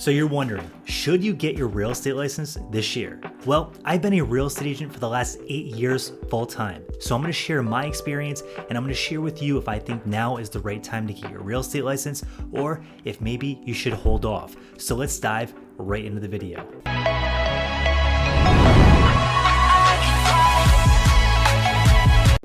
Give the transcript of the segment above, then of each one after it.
So you're wondering, should you get your real estate license this year? Well, I've been a real estate agent for the last 8 years full time. So I'm gonna share my experience and I'm gonna share with you if I think now is the right time to get your real estate license or if maybe you should hold off. So let's dive right into the video.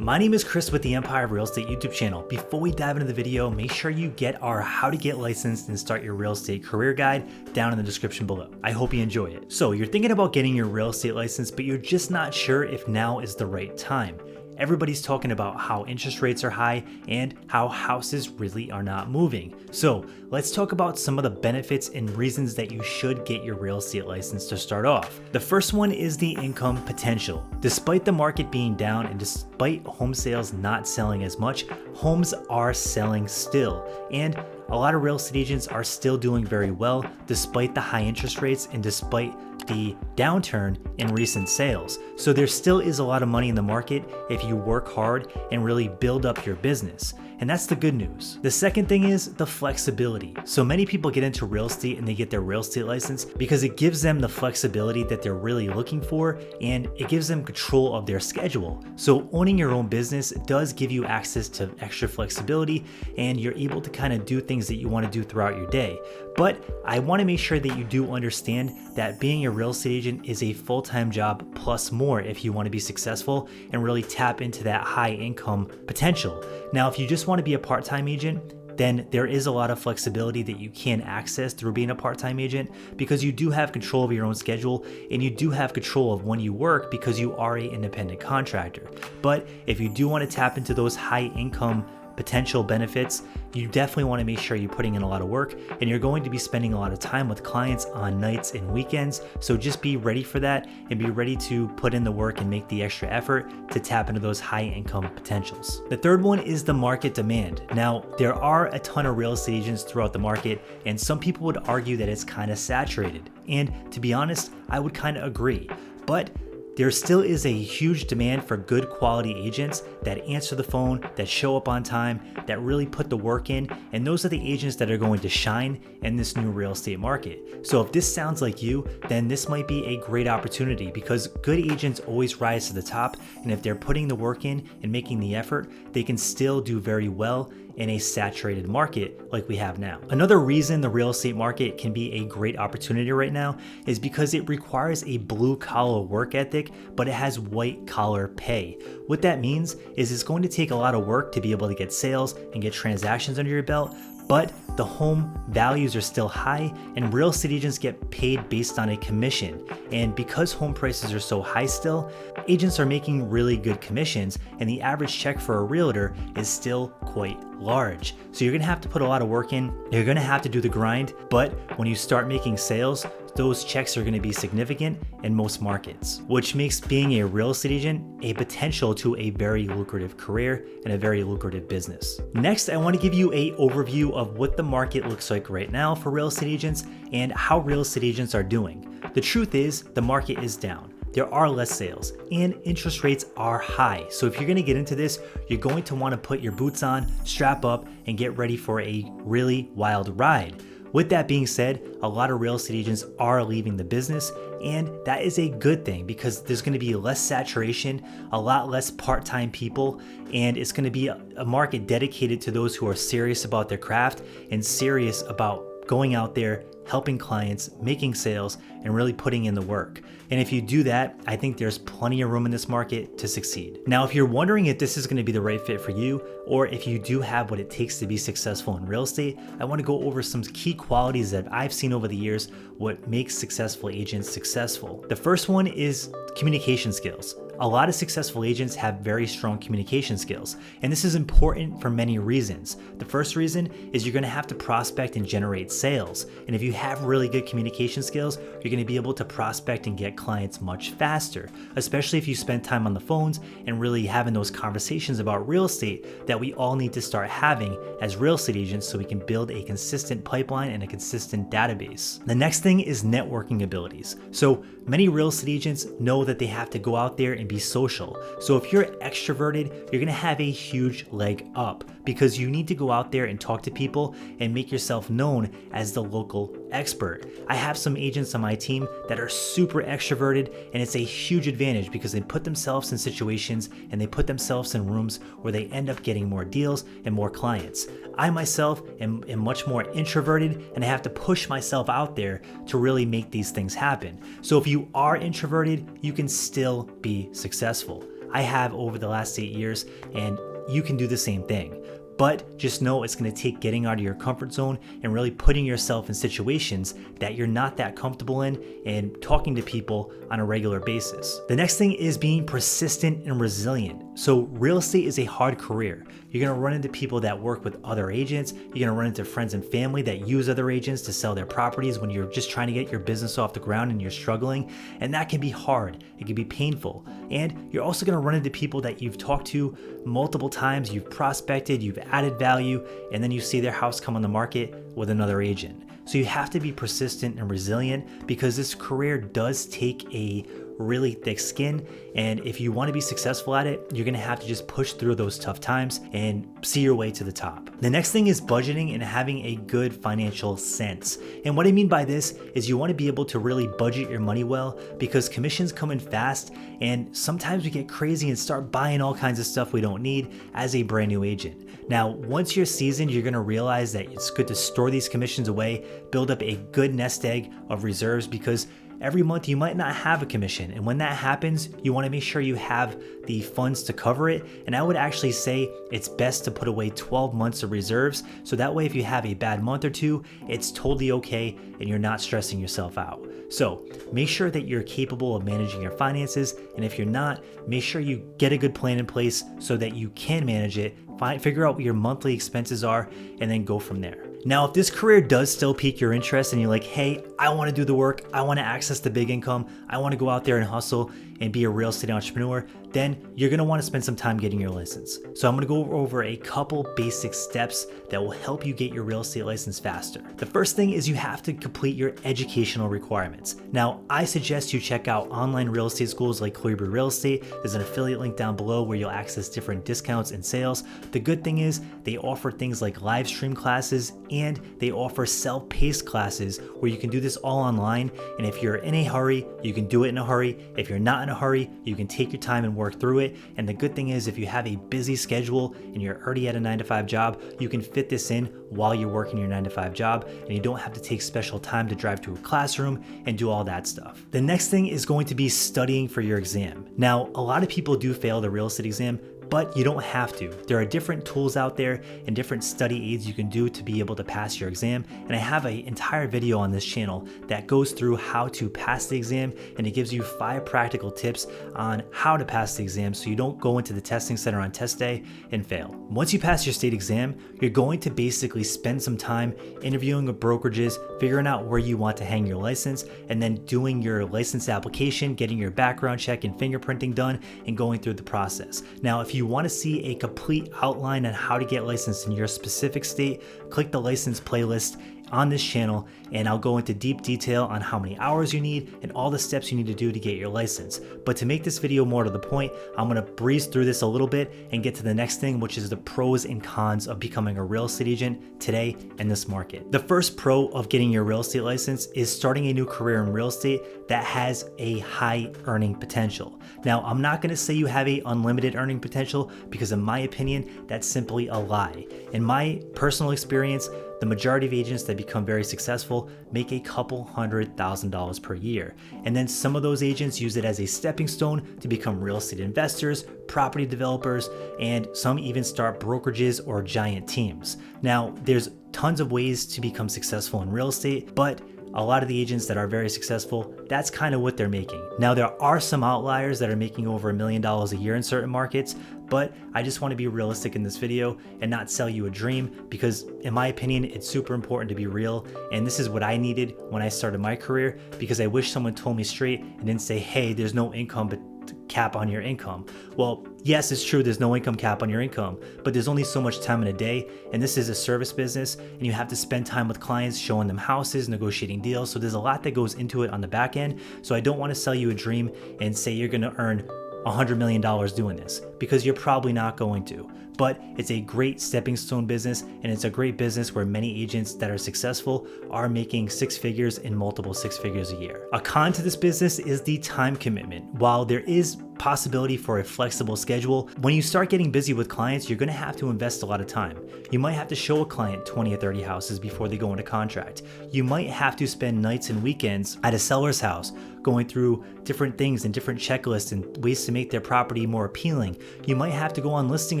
My name is Chris with the Empire of Real Estate YouTube channel. Before we dive into the video, make sure you get our How to Get Licensed and Start Your Real Estate Career Guide down in the description below. I hope you enjoy it. So you're thinking about getting your real estate license, but you're just not sure if now is the right time. Everybody's talking about how interest rates are high and how houses really are not moving. So let's talk about some of the benefits and reasons that you should get your real estate license to start off. The first one is the income potential. Despite the market being down and despite home sales not selling as much, homes are selling still. And a lot of real estate agents are still doing very well despite the high interest rates and despite the downturn in recent sales. So there still is a lot of money in the market if you work hard and really build up your business. And that's the good news. The second thing is the flexibility. So many people get into real estate and they get their real estate license because it gives them the flexibility that they're really looking for and it gives them control of their schedule. So owning your own business does give you access to extra flexibility and you're able to kind of do things that you want to do throughout your day. But I want to make sure that you do understand that being a real estate agent is a full-time job plus more if you want to be successful and really tap into that high income potential. Now, if you just want to be a part-time agent, then there is a lot of flexibility that you can access through being a part-time agent because you do have control of your own schedule and you do have control of when you work because you are an independent contractor. But if you do want to tap into those high income potential benefits, you definitely want to make sure you're putting in a lot of work and you're going to be spending a lot of time with clients on nights and weekends. So just be ready for that and be ready to put in the work and make the extra effort to tap into those high income potentials. The third one is the market demand. Now, there are a ton of real estate agents throughout the market and some people would argue that it's kind of saturated. And to be honest, I would kind of agree. But there still is a huge demand for good quality agents that answer the phone, that show up on time, that really put the work in, and those are the agents that are going to shine in this new real estate market. So if this sounds like you, then this might be a great opportunity because good agents always rise to the top, and if they're putting the work in and making the effort, they can still do very well in a saturated market like we have now. Another reason the real estate market can be a great opportunity right now is because it requires a blue collar work ethic, but it has white collar pay. What that means is it's going to take a lot of work to be able to get sales and get transactions under your belt, but the home values are still high and real estate agents get paid based on a commission. And because home prices are so high still, agents are making really good commissions and the average check for a realtor is still quite large. So you're gonna have to put a lot of work in, you're gonna have to do the grind, but when you start making sales, those checks are going to be significant in most markets, which makes being a real estate agent a potential to a very lucrative career and a very lucrative business. Next, I want to give you an overview of what the market looks like right now for real estate agents and how real estate agents are doing. The truth is, the market is down. There are less sales and interest rates are high. So if you're going to get into this, you're going to want to put your boots on, strap up, and get ready for a really wild ride. With that being said, a lot of real estate agents are leaving the business, and that is a good thing because there's going to be less saturation, a lot less part-time people, and it's going to be a market dedicated to those who are serious about their craft and serious about going out there, helping clients, making sales, and really putting in the work. And if you do that, I think there's plenty of room in this market to succeed. Now, if you're wondering if this is going to be the right fit for you, or if you do have what it takes to be successful in real estate, I want to go over some key qualities that I've seen over the years, what makes successful agents successful. The first one is communication skills. A lot of successful agents have very strong communication skills, and this is important for many reasons. The first reason is you're going to have to prospect and generate sales, and if you have really good communication skills, you're going to be able to prospect and get clients much faster, especially if you spend time on the phones and really having those conversations about real estate that we all need to start having as real estate agents so we can build a consistent pipeline and a consistent database. The next thing is networking abilities. So many real estate agents know that they have to go out there and be social. So if you're extroverted, you're gonna have a huge leg up because you need to go out there and talk to people and make yourself known as the local expert. I have some agents on my team that are super extroverted, and it's a huge advantage because they put themselves in situations and they put themselves in rooms where they end up getting more deals and more clients. I myself am much more introverted, and I have to push myself out there to really make these things happen. So if you are introverted, you can still be successful. I have over the last 8 years, and you can do the same thing. But just know it's going to take getting out of your comfort zone and really putting yourself in situations that you're not that comfortable in and talking to people on a regular basis. The next thing is being persistent and resilient. So real estate is a hard career. You're going to run into people that work with other agents. You're going to run into friends and family that use other agents to sell their properties when you're just trying to get your business off the ground and you're struggling. And that can be hard. It can be painful. And you're also going to run into people that you've talked to multiple times, you've prospected, you've added value, and then you see their house come on the market with another agent. So you have to be persistent and resilient because this career does take a really thick skin, and if you want to be successful at it, you're going to have to just push through those tough times and see your way to the top. The next thing is budgeting and having a good financial sense. And what I mean by this is you want to be able to really budget your money well, because commissions come in fast, and sometimes we get crazy and start buying all kinds of stuff we don't need as a brand new agent. Now, once you're seasoned, you're going to realize that it's good to store these commissions away, build up a good nest egg of reserves, because every month you might not have a commission, and when that happens, you want to make sure you have the funds to cover it. And I would actually say it's best to put away 12 months of reserves, so that way if you have a bad month or two, it's totally okay and you're not stressing yourself out. So make sure that you're capable of managing your finances, and if you're not, make sure you get a good plan in place so that you can manage it. Figure out what your monthly expenses are, and then go from there. Now, if this career does still pique your interest and you're like, hey, I want to do the work, I want to access the big income, I want to go out there and hustle and be a real estate entrepreneur, then you're going to want to spend some time getting your license. So I'm going to go over a couple basic steps that will help you get your real estate license faster. The first thing is you have to complete your educational requirements. Now, I suggest you check out online real estate schools like Colibri Real Estate. There's an affiliate link down below where you'll access different discounts and sales. The good thing is they offer things like live stream classes, and they offer self-paced classes where you can do this all online. And if you're in a hurry, you can do it in a hurry. If you're not in a hurry, you can take your time and work through it. And the good thing is if you have a busy schedule and you're already at a 9-to-5 job, you can fit this in while you're working your 9-to-5 job, and you don't have to take special time to drive to a classroom and do all that stuff. The next thing is going to be studying for your exam. Now, a lot of people do fail the real estate exam, but you don't have to. There are different tools out there and different study aids you can do to be able to pass your exam. And I have an entire video on this channel that goes through how to pass the exam, and it gives you 5 practical tips on how to pass the exam so you don't go into the testing center on test day and fail. Once you pass your state exam, you're going to basically spend some time interviewing with brokerages, figuring out where you want to hang your license, and then doing your license application, getting your background check and fingerprinting done, and going through the process. Now, if you want to see a complete outline on how to get licensed in your specific state, click the license playlist on this channel, and I'll go into deep detail on how many hours you need and all the steps you need to do to get your license. But to make this video more to the point, I'm going to breeze through this a little bit and get to the next thing, which is the pros and cons of becoming a real estate agent today in this market. The first pro of getting your real estate license is starting a new career in real estate that has a high earning potential. Now, I'm not going to say you have a unlimited earning potential, because in my opinion, that's simply a lie. In my personal experience, the majority of agents that become very successful make a couple $100,000 per year. And then some of those agents use it as a stepping stone to become real estate investors, property developers, and some even start brokerages or giant teams. Now, there's tons of ways to become successful in real estate, but a lot of the agents that are very successful, that's kind of what they're making. Now, there are some outliers that are making over $1 million a year in certain markets, but I just want to be realistic in this video and not sell you a dream, because in my opinion, it's super important to be real. And this is what I needed when I started my career, because I wish someone told me straight and didn't say, hey, there's no income but cap on your income. Well, yes, it's true, there's no income cap on your income, but there's only so much time in a day, and this is a service business, and you have to spend time with clients, showing them houses, negotiating deals, so there's a lot that goes into it on the back end. So I don't want to sell you a dream and say you're going to earn $100 million doing this, because you're probably not going to. but it's a great stepping stone business, and it's a great business where many agents that are successful are making six figures and multiple six figures a year. A con to this business is the time commitment. While there is possibility for a flexible schedule, when you start getting busy with clients, you're going to have to invest a lot of time. You might have to show a client 20 or 30 houses before they go into contract. You might have to spend nights and weekends at a seller's house going through different things and different checklists and ways to make their property more appealing. You might have to go on listing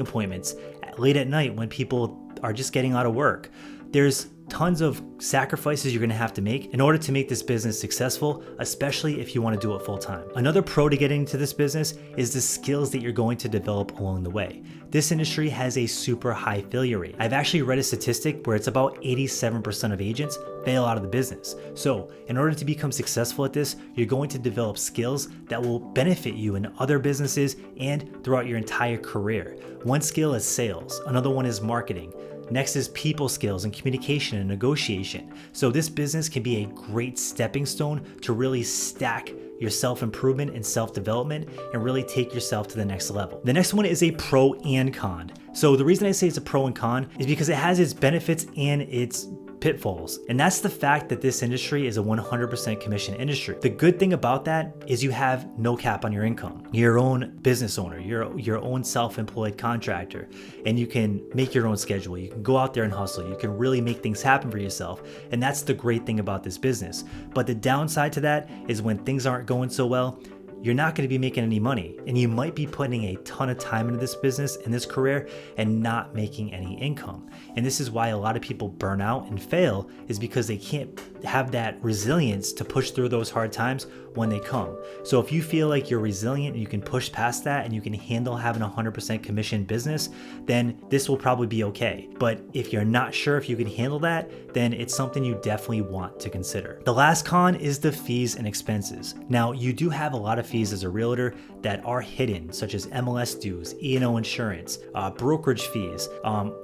appointments late at night when people are just getting out of work. There's tons of sacrifices you're going to have to make in order to make this business successful, especially if you want to do it full time. Another pro to getting into this business is the skills that you're going to develop along the way. This industry has a super high failure rate. I've actually read a statistic where it's about 87% of agents fail out of the business. So in order to become successful at this, you're going to develop skills that will benefit you in other businesses and throughout your entire career. One skill is sales. Another one is marketing. Next is people skills and communication and negotiation. So this business can be a great stepping stone to really stack your self-improvement and self-development and really take yourself to the next level. The next one is a pro and con. So the reason I say it's a pro and con is because it has its benefits and its pitfalls. And that's the fact that this industry is a 100% commission industry. The good thing about that is you have no cap on your income. You're your own business owner, you're your own self-employed contractor, and you can make your own schedule. You can go out there and hustle. You can really make things happen for yourself. And that's the great thing about this business. But the downside to that is when things aren't going so well, you're not going to be making any money, and you might be putting a ton of time into this business and this career and not making any income. And this is why a lot of people burn out and fail, is because they can't have that resilience to push through those hard times when they come. So if you feel like you're resilient and you can push past that and you can handle having a 100% commission business, then this will probably be okay. But if you're not sure if you can handle that, then it's something you definitely want to consider. The last con is the fees and expenses. Now, you do have a lot of fees as a realtor that are hidden, such as MLS dues, E&O insurance, brokerage fees.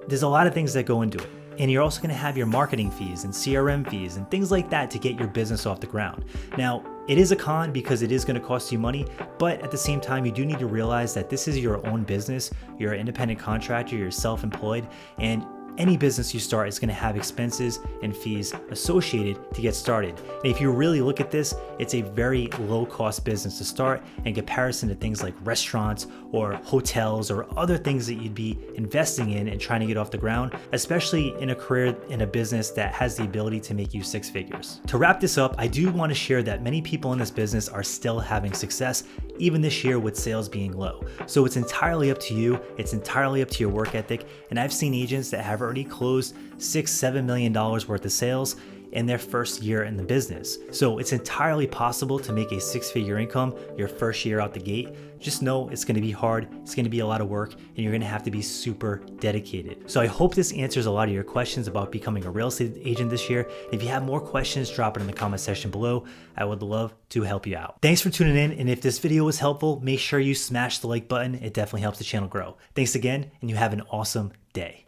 There's a lot of things that go into it. And you're also going to have your marketing fees and CRM fees and things like that to get your business off the ground. Now, it is a con because it is going to cost you money, but at the same time, you do need to realize that this is your own business. You're an independent contractor, you're self-employed, and any business you start is going to have expenses and fees associated to get started. And if you really look at this, it's a very low cost business to start in comparison to things like restaurants or hotels or other things that you'd be investing in and trying to get off the ground, especially in a career in a business that has the ability to make you six figures. To wrap this up, I do want to share that many people in this business are still having success, even this year with sales being low. So it's entirely up to you. It's entirely up to your work ethic. And I've seen agents that have already closed $6-7 million worth of sales in their first year in the business. So it's entirely possible to make a six-figure income your first year out the gate. Just know it's going to be hard, it's going to be a lot of work, and you're going to have to be super dedicated. So I hope this answers a lot of your questions about becoming a real estate agent this year. If you have more questions, drop it in the comment section below. I would love to help you out. Thanks for tuning in, and if this video was helpful, make sure you smash the like button. It definitely helps the channel grow. Thanks again, and you have an awesome day.